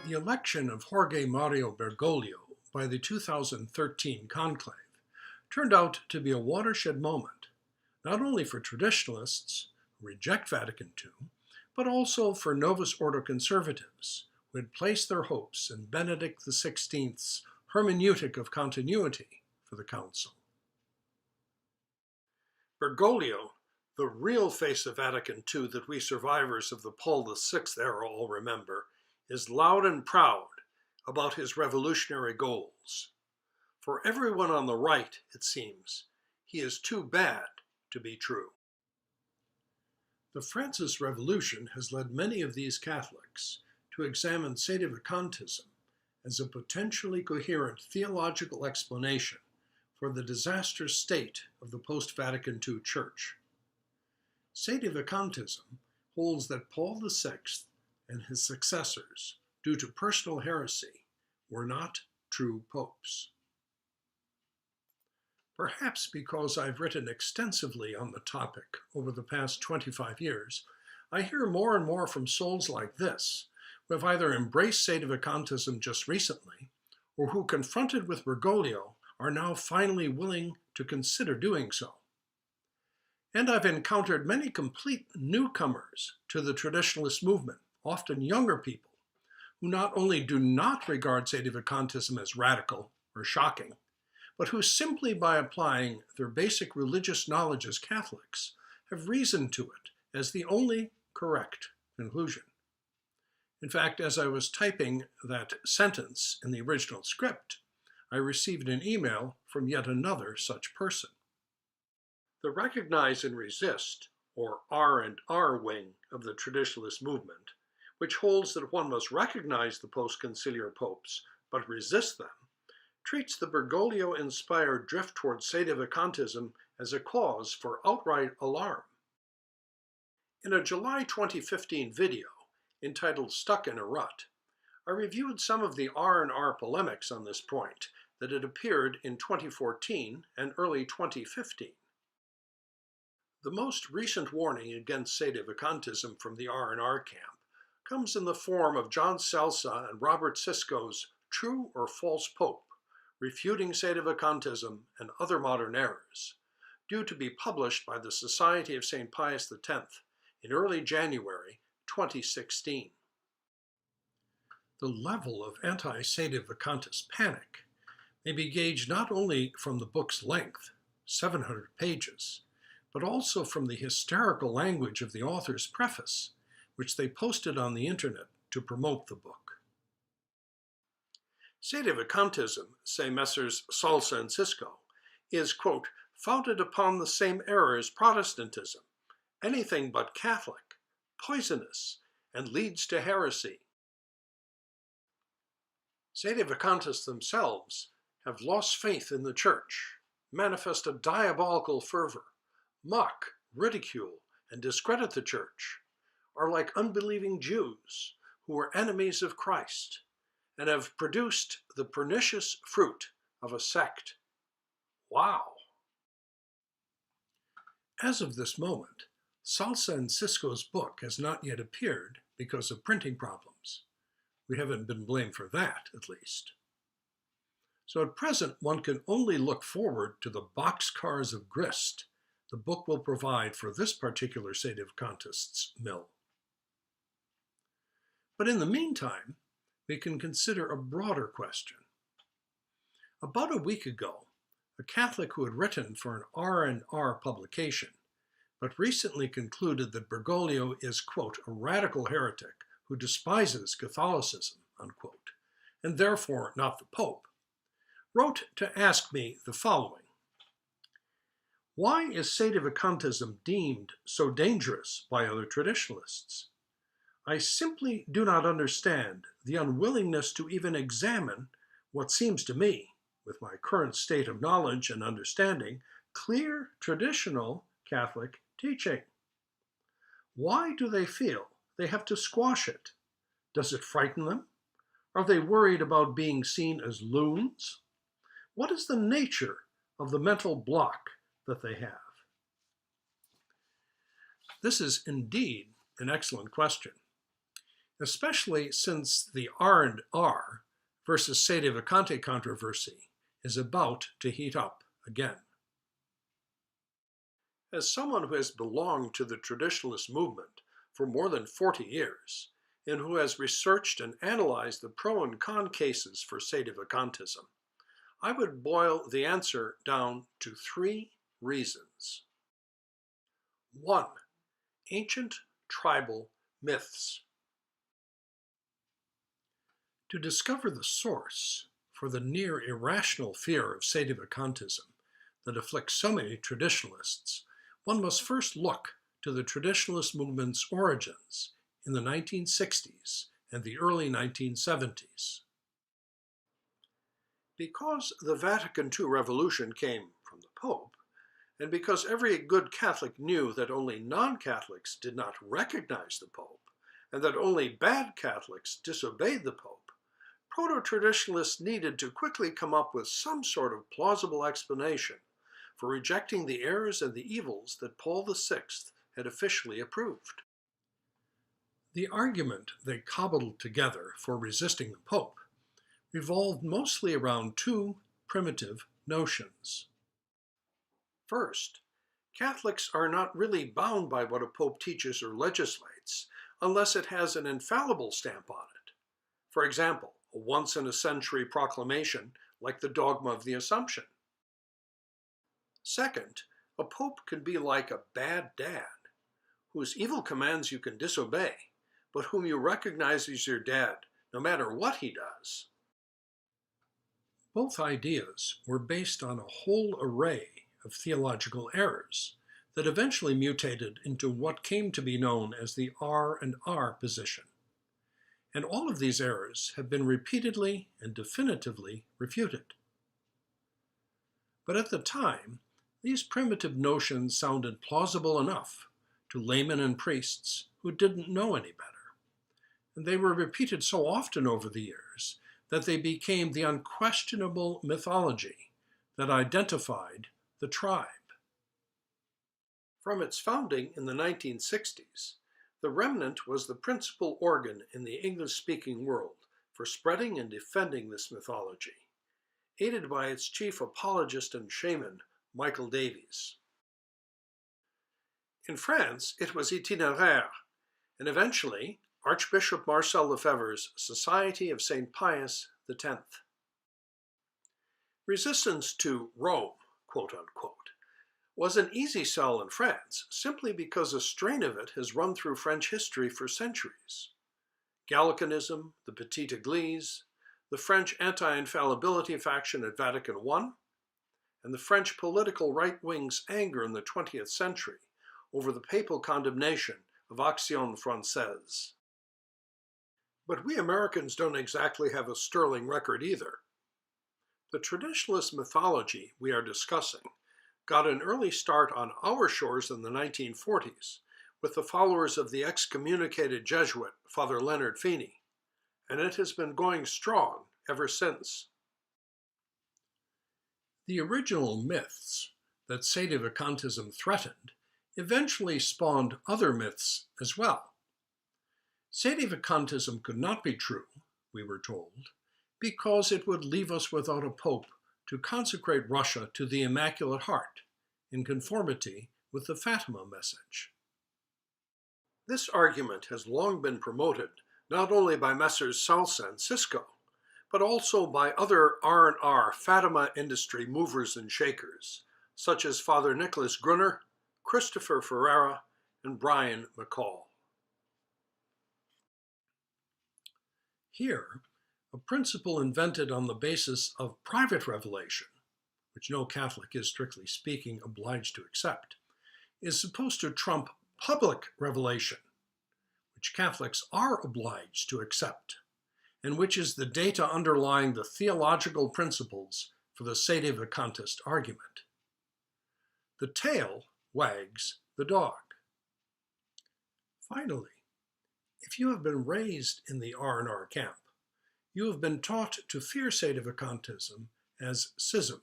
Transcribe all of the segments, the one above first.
The election of Jorge Mario Bergoglio by the 2013 conclave turned out to be a watershed moment, not only for traditionalists who reject Vatican II, but also for Novus Ordo conservatives who had placed their hopes in Benedict XVI's hermeneutic of continuity for the Council. Bergoglio, the real face of Vatican II that we survivors of the Paul VI era all remember, is loud and proud about his revolutionary goals. For everyone on the right, it seems, he is too bad to be true. The Francis Revolution has led many of these Catholics to examine sedevacantism as a potentially coherent theological explanation for the disastrous state of the post-Vatican II Church. Sedevacantism holds that Paul VI and his successors, due to personal heresy, were not true popes. Perhaps because I've written extensively on the topic over the past 25 years, I hear more and more from souls like this, who have either embraced sedevacantism just recently, or who, confronted with Bergoglio, are now finally willing to consider doing so. And I've encountered many complete newcomers to the traditionalist movement, often younger people, who not only do not regard sedevacantism as radical or shocking, but who simply by applying their basic religious knowledge as Catholics have reasoned to it as the only correct conclusion. In fact, as I was typing that sentence in the original script, I received an email from yet another such person. The Recognize and Resist, or R&R wing of the traditionalist movement, which holds that one must recognize the post-conciliar popes but resist them, treats the Bergoglio-inspired drift towards sedevacantism as a cause for outright alarm. In a July 2015 video entitled Stuck in a Rut, I reviewed some of the R&R polemics on this point that had appeared in 2014 and early 2015. The most recent warning against sedevacantism from the R&R camp comes in the form of John Celsa and Robert Sisko's True or False Pope, Refuting Sedevacantism and Other Modern Errors, due to be published by the Society of St. Pius X in early January 2016. The level of anti-sedevacantist panic may be gauged not only from the book's length, 700 pages, but also from the hysterical language of the author's preface, which they posted on the internet to promote the book. Sedevacantism, say Messrs. Salsa and Sisko, is, quote, founded upon the same error as Protestantism, anything but Catholic, poisonous, and leads to heresy. Sedevacantists themselves have lost faith in the Church, manifest a diabolical fervor, mock, ridicule, and discredit the Church, are like unbelieving Jews who are enemies of Christ and have produced the pernicious fruit of a sect. Wow! As of this moment, Salsa and Sisko's book has not yet appeared because of printing problems. We haven't been blamed for that, at least. So at present, one can only look forward to the boxcars of grist the book will provide for this particular sedevacantist's mill. But in the meantime, we can consider a broader question. About a week ago, a Catholic who had written for an R&R publication, but recently concluded that Bergoglio is, quote, a radical heretic who despises Catholicism, unquote, and therefore not the Pope, wrote to ask me the following. Why is sedevacantism deemed so dangerous by other traditionalists? I simply do not understand the unwillingness to even examine what seems to me, with my current state of knowledge and understanding, clear traditional Catholic teaching. Why do they feel they have to squash it? Does it frighten them? Are they worried about being seen as loons? What is the nature of the mental block that they have? This is indeed an excellent question. especially since the R&R versus sedevacante controversy is about to heat up again. As someone who has belonged to the traditionalist movement for more than 40 years, and who has researched and analyzed the pro and con cases for sedevacantism, I would boil the answer down to 3 reasons. 1. Ancient tribal myths. To discover the source for the near irrational fear of sedevacantism that afflicts so many traditionalists, one must first look to the traditionalist movement's origins in the 1960s and the early 1970s. Because the Vatican II revolution came from the Pope, and because every good Catholic knew that only non-Catholics did not recognize the Pope, and that only bad Catholics disobeyed the Pope, proto-traditionalists needed to quickly come up with some sort of plausible explanation for rejecting the errors and the evils that Paul VI had officially approved. The argument they cobbled together for resisting the Pope revolved mostly around 2 primitive notions. First, Catholics are not really bound by what a Pope teaches or legislates unless it has an infallible stamp on it. For example, a once-in-a-century proclamation like the dogma of the Assumption. Second, a Pope can be like a bad dad, whose evil commands you can disobey, but whom you recognize as your dad no matter what he does. Both ideas were based on a whole array of theological errors that eventually mutated into what came to be known as the R&R position. And all of these errors have been repeatedly and definitively refuted. But at the time, these primitive notions sounded plausible enough to laymen and priests who didn't know any better. And they were repeated so often over the years that they became the unquestionable mythology that identified the tribe. From its founding in the 1960s, the Remnant was the principal organ in the English-speaking world for spreading and defending this mythology, aided by its chief apologist and shaman, Michael Davies. In France, it was Itinéraire, and eventually Archbishop Marcel Lefebvre's Society of St. Pius X. Resistance to Rome, quote-unquote, was an easy sell in France simply because a strain of it has run through French history for centuries. Gallicanism, the Petite Église, the French anti-infallibility faction at Vatican I, and the French political right-wing's anger in the 20th century over the papal condemnation of Action Française. But we Americans don't exactly have a sterling record either. The traditionalist mythology we are discussing got an early start on our shores in the 1940s with the followers of the excommunicated Jesuit Father Leonard Feeney, and it has been going strong ever since. The original myths that sedevacantism threatened eventually spawned other myths as well. Sedevacantism could not be true, we were told, because it would leave us without a pope to consecrate Russia to the Immaculate Heart, in conformity with the Fatima message. This argument has long been promoted not only by Messrs. Salsa and Cisco, but also by other R&R Fatima industry movers and shakers, such as Father Nicholas Grunner, Christopher Ferreira, and Brian McCall. Here, a principle invented on the basis of private revelation, which no Catholic is strictly speaking obliged to accept, is supposed to trump public revelation, which Catholics are obliged to accept, and which is the data underlying the theological principles for the sedevacantist argument. The tail wags the dog. Finally, if you have been raised in the R&R camp, you have been taught to fear sedevacantism as schism.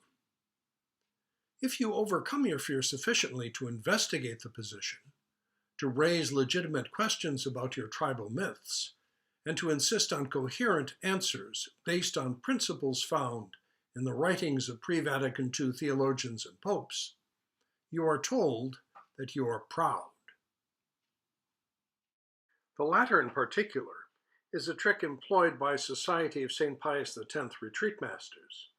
If you overcome your fear sufficiently to investigate the position, to raise legitimate questions about your tribal myths, and to insist on coherent answers based on principles found in the writings of pre-Vatican II theologians and popes, you are told that you are proud. The latter in particular is a trick employed by Society of St. Pius X retreat masters,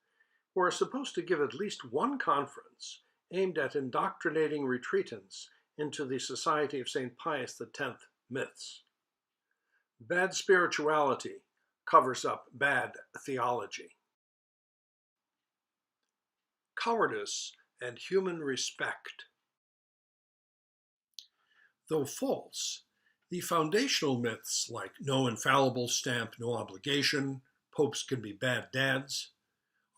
who are supposed to give at least one conference aimed at indoctrinating retreatants into the Society of St. Pius X myths. Bad spirituality covers up bad theology. Cowardice and human respect. Though false, the foundational myths like no infallible stamp, no obligation, popes can be bad dads,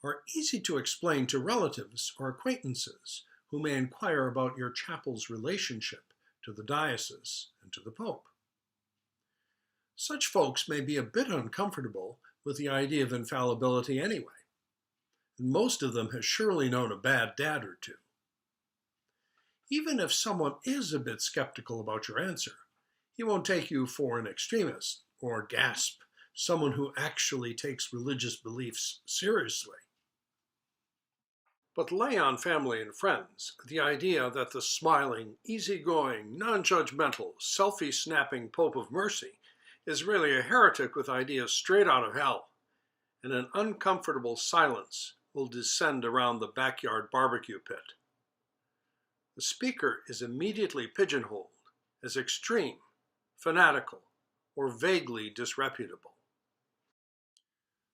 are easy to explain to relatives or acquaintances who may inquire about your chapel's relationship to the diocese and to the Pope. Such folks may be a bit uncomfortable with the idea of infallibility anyway, and most of them have surely known a bad dad or two. Even if someone is a bit skeptical about your answer, he won't take you for an extremist or, gasp, someone who actually takes religious beliefs seriously. But lay on family and friends the idea that the smiling, easygoing, non-judgmental, selfie-snapping Pope of Mercy is really a heretic with ideas straight out of hell, and an uncomfortable silence will descend around the backyard barbecue pit. The speaker is immediately pigeonholed as extreme, fanatical, or vaguely disreputable.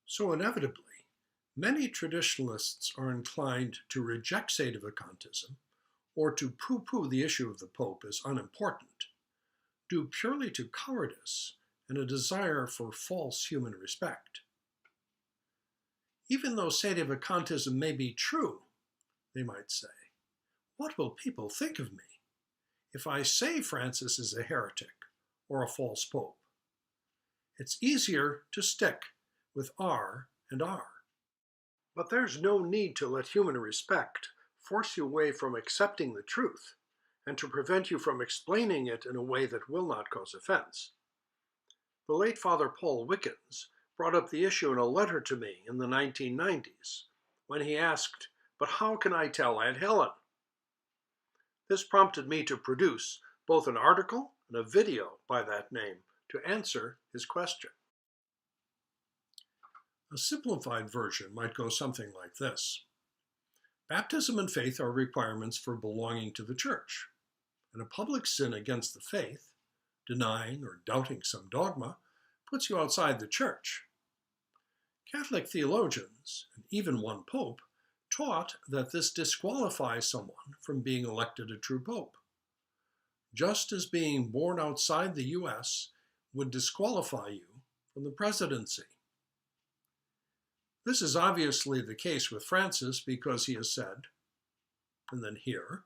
So inevitably, many traditionalists are inclined to reject sedevacantism or to poo-poo the issue of the Pope as unimportant, due purely to cowardice and a desire for false human respect. Even though sedevacantism may be true, they might say, what will people think of me if I say Francis is a heretic or a false pope? It's easier to stick with R and R. But there's no need to let human respect force you away from accepting the truth and to prevent you from explaining it in a way that will not cause offense. The late Father Paul Wickens brought up the issue in a letter to me in the 1990s when he asked, "But how can I tell Aunt Helen?" This prompted me to produce both an article and a video by that name to answer his question. A simplified version might go something like this. Baptism and faith are requirements for belonging to the church, and a public sin against the faith, denying or doubting some dogma, puts you outside the church. Catholic theologians, and even one pope, taught that this disqualifies someone from being elected a true pope, just as being born outside the U.S. would disqualify you from the presidency. This is obviously the case with Francis because he has said, and then here,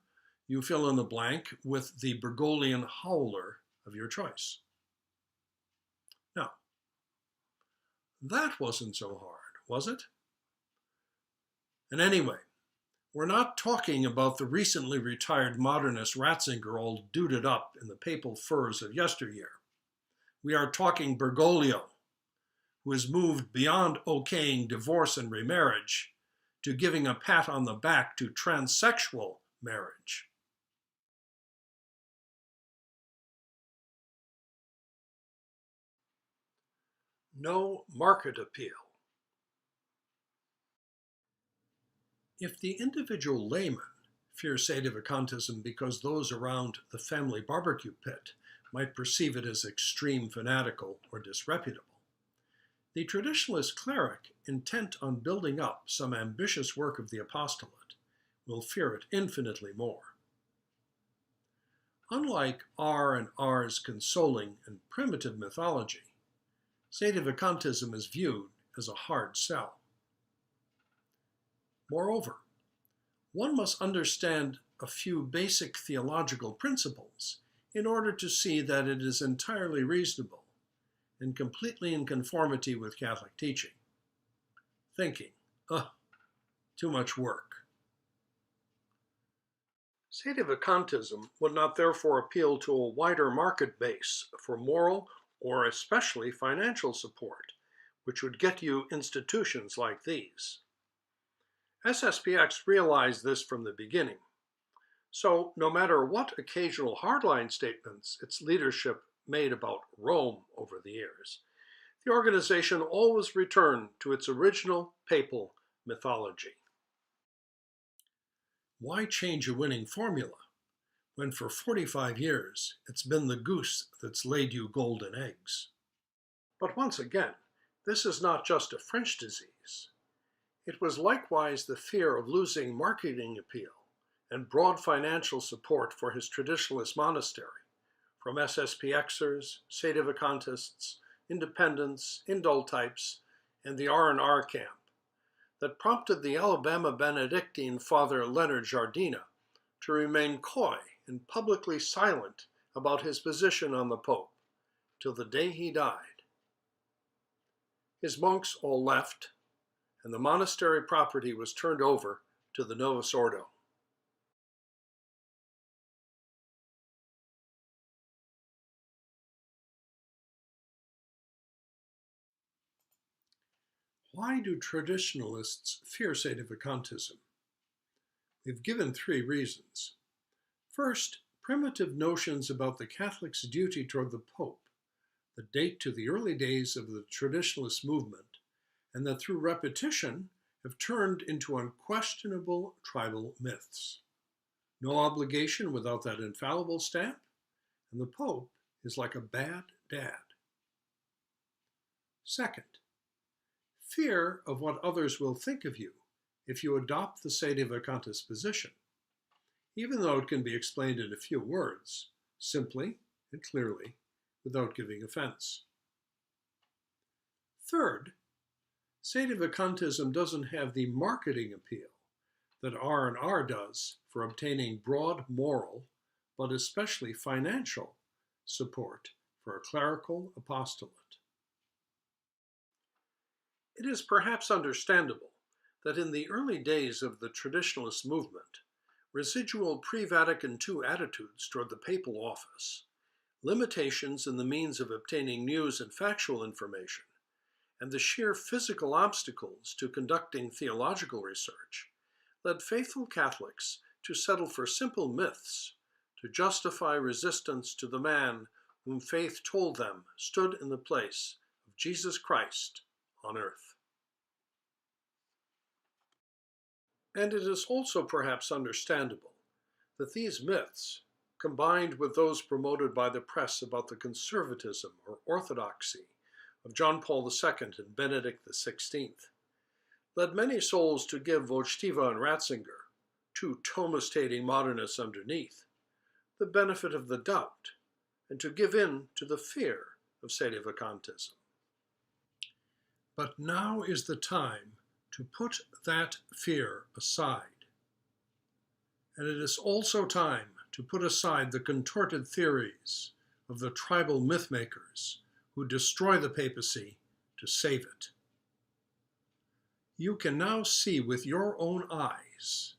you fill in the blank with the Bergoglian howler of your choice. Now, that wasn't so hard, was it? And anyway, we're not talking about the recently retired modernist Ratzinger all duded up in the papal furs of yesteryear. We are talking Bergoglio, who has moved beyond okaying divorce and remarriage to giving a pat on the back to transsexual marriage. No market appeal. If the individual layman fears sedevacantism because those around the family barbecue pit might perceive it as extreme, fanatical, or disreputable, the traditionalist cleric intent on building up some ambitious work of the apostolate will fear it infinitely more. Unlike R and R's consoling and primitive mythology, sedevacantism is viewed as a hard sell. Moreover, one must understand a few basic theological principles in order to see that it is entirely reasonable and completely in conformity with Catholic teaching. Thinking, too much work. Sedevacantism would not therefore appeal to a wider market base for moral or especially financial support, which would get you institutions like these. SSPX realized this from the beginning. So no matter what occasional hardline statements its leadership made about Rome over the years, the organization always returned to its original papal mythology. Why change a winning formula when for 45 years it's been the goose that's laid you golden eggs? But once again, this is not just a French disease. It was likewise the fear of losing marketing appeal and broad financial support for his traditionalist monastery from SSPXers, sedevacantists, independents, indult types, and the R&R camp that prompted the Alabama Benedictine Father Leonard Jardina to remain coy and publicly silent about his position on the Pope till the day he died. His monks all left, and the monastery property was turned over to the Novus Ordo. Why do traditionalists fear sedevacantism? We've given 3 reasons. First, primitive notions about the Catholic's duty toward the Pope that date to the early days of the traditionalist movement, and that through repetition have turned into unquestionable tribal myths. No obligation without that infallible stamp, and the Pope is like a bad dad. Second, fear of what others will think of you if you adopt the sedevacantist position, even though it can be explained in a few words, simply and clearly, without giving offense. Third, sedevacantism doesn't have the marketing appeal that R&R does for obtaining broad moral, but especially financial, support for a clerical apostolate. It is perhaps understandable that in the early days of the traditionalist movement, residual pre-Vatican II attitudes toward the papal office, limitations in the means of obtaining news and factual information, and the sheer physical obstacles to conducting theological research led faithful Catholics to settle for simple myths to justify resistance to the man whom faith told them stood in the place of Jesus Christ on earth. And it is also perhaps understandable that these myths, combined with those promoted by the press about the conservatism or orthodoxy of John Paul II and Benedict XVI, led many souls to give Wojtyła and Ratzinger, 2 Thomistating modernists underneath, the benefit of the doubt, and to give in to the fear of sedevacantism. But now is the time to put that fear aside. And it is also time to put aside the contorted theories of the tribal mythmakers who destroy the papacy to save it. You can now see with your own eyes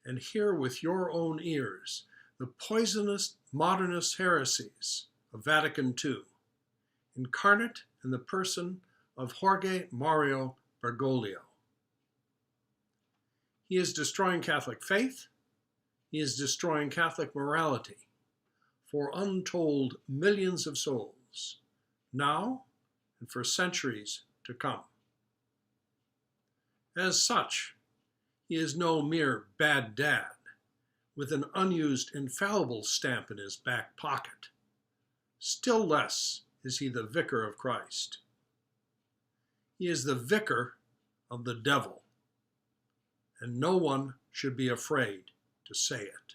and hear with your own ears the poisonous modernist heresies of Vatican II, incarnate in the person of Jorge Mario Bergoglio. He is destroying Catholic faith. He is destroying Catholic morality for untold millions of souls, now and for centuries to come. As such, he is no mere bad dad with an unused infallible stamp in his back pocket. Still less is he the vicar of Christ. He is the vicar of the devil, and no one should be afraid to say it.